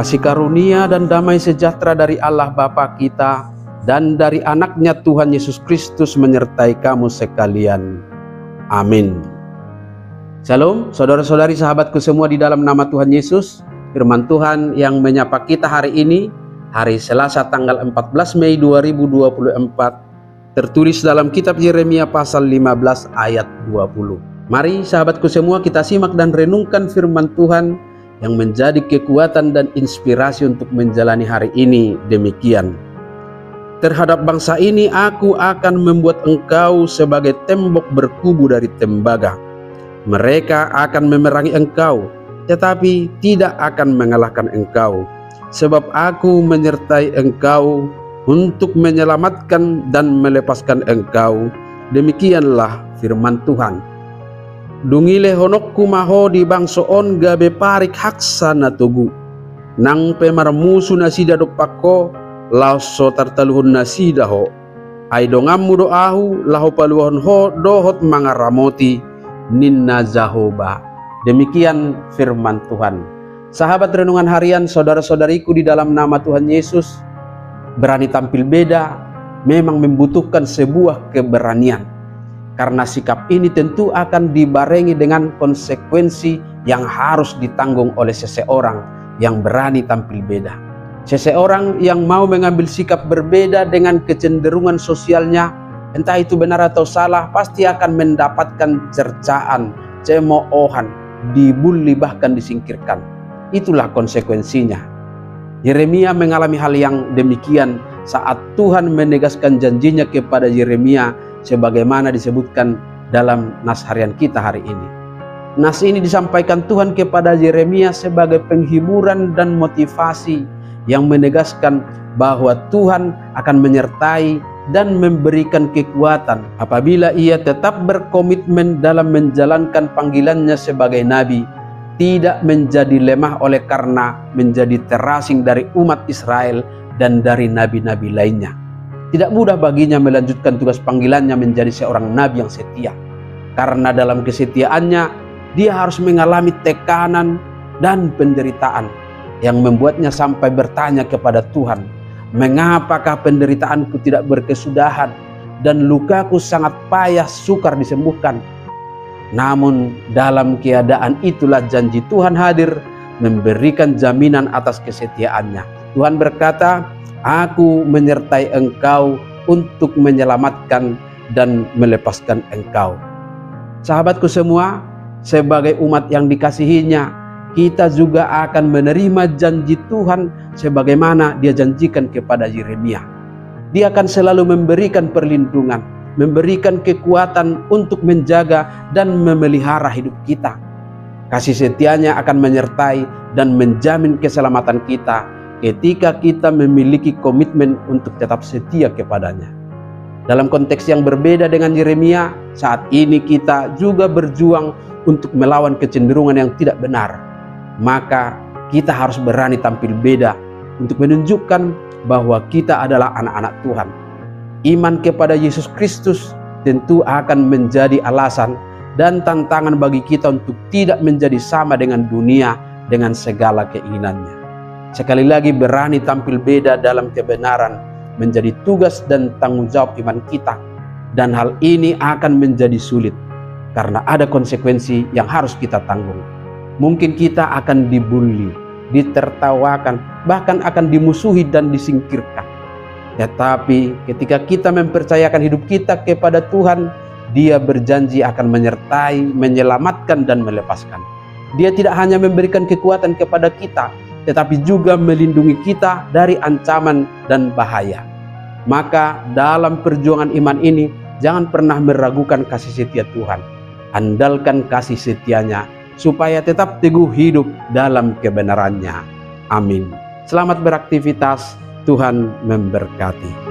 Kasih karunia dan damai sejahtera dari Allah Bapa kita dan dari anaknya Tuhan Yesus Kristus menyertai kamu sekalian. Amin. Shalom saudara-saudari sahabatku semua di dalam nama Tuhan Yesus. Firman Tuhan yang menyapa kita hari ini, hari Selasa tanggal 14 Mei 2024, tertulis dalam kitab Yeremia pasal 15 ayat 20. Mari sahabatku semua kita simak dan renungkan firman Tuhan yang menjadi kekuatan dan inspirasi untuk menjalani hari ini demikian. Terhadap bangsa ini aku akan membuat engkau sebagai tembok berkubu dari tembaga. Mereka akan memerangi engkau, tetapi tidak akan mengalahkan engkau. Sebab aku menyertai engkau untuk menyelamatkan dan melepaskan engkau. Demikianlah firman Tuhan. Dungile honokku maho di bangsoon gabe parik haksana tugu. Nang pemar musu nasida dok pako lao so tartaluhun nasida ho. Ai dongammu doahu laho paluhon ho dohot mangaramoti ninna zahoba. Demikian firman Tuhan. Sahabat renungan harian, saudara-saudariku di dalam nama Tuhan Yesus, berani tampil beda memang membutuhkan sebuah keberanian. Karena sikap ini tentu akan dibarengi dengan konsekuensi yang harus ditanggung oleh seseorang yang berani tampil beda. Seseorang yang mau mengambil sikap berbeda dengan kecenderungan sosialnya, entah itu benar atau salah, pasti akan mendapatkan cercaan, cemoohan, dibully, bahkan disingkirkan. Itulah konsekuensinya. Yeremia mengalami hal yang demikian saat Tuhan menegaskan janjinya kepada Yeremia sebagaimana disebutkan dalam nas harian kita hari ini. Nas ini disampaikan Tuhan kepada Yeremia sebagai penghiburan dan motivasi yang menegaskan bahwa Tuhan akan menyertai dan memberikan kekuatan apabila ia tetap berkomitmen dalam menjalankan panggilannya sebagai nabi, tidak menjadi lemah oleh karena menjadi terasing dari umat Israel dan dari nabi-nabi lainnya. Tidak mudah baginya melanjutkan tugas panggilannya menjadi seorang nabi yang setia. Karena dalam kesetiaannya, dia harus mengalami tekanan dan penderitaan yang membuatnya sampai bertanya kepada Tuhan, mengapakah penderitaanku tidak berkesudahan dan lukaku sangat payah sukar disembuhkan. Namun dalam keadaan itulah janji Tuhan hadir memberikan jaminan atas kesetiaannya. Tuhan berkata, aku menyertai engkau untuk menyelamatkan dan melepaskan engkau. Sahabatku semua, sebagai umat yang dikasihinya, kita juga akan menerima janji Tuhan sebagaimana dia janjikan kepada Yeremia. Dia akan selalu memberikan perlindungan, memberikan kekuatan untuk menjaga dan memelihara hidup kita. Kasih setianya akan menyertai dan menjamin keselamatan kita ketika kita memiliki komitmen untuk tetap setia kepadanya. Dalam konteks yang berbeda dengan Yeremia, saat ini kita juga berjuang untuk melawan kecenderungan yang tidak benar. Maka kita harus berani tampil beda untuk menunjukkan bahwa kita adalah anak-anak Tuhan. Iman kepada Yesus Kristus tentu akan menjadi alasan dan tantangan bagi kita untuk tidak menjadi sama dengan dunia dengan segala keinginannya. Sekali lagi, berani tampil beda dalam kebenaran menjadi tugas dan tanggung jawab iman kita. Dan hal ini akan menjadi sulit karena ada konsekuensi yang harus kita tanggung. Mungkin kita akan dibully, ditertawakan, bahkan akan dimusuhi dan disingkirkan. Tetapi ketika kita mempercayakan hidup kita kepada Tuhan, Dia berjanji akan menyertai, menyelamatkan dan melepaskan. Dia tidak hanya memberikan kekuatan kepada kita, tetapi juga melindungi kita dari ancaman dan bahaya. Maka dalam perjuangan iman ini, jangan pernah meragukan kasih setia Tuhan. Andalkan kasih setianya, supaya tetap teguh hidup dalam kebenarannya. Amin. Selamat beraktivitas, Tuhan memberkati.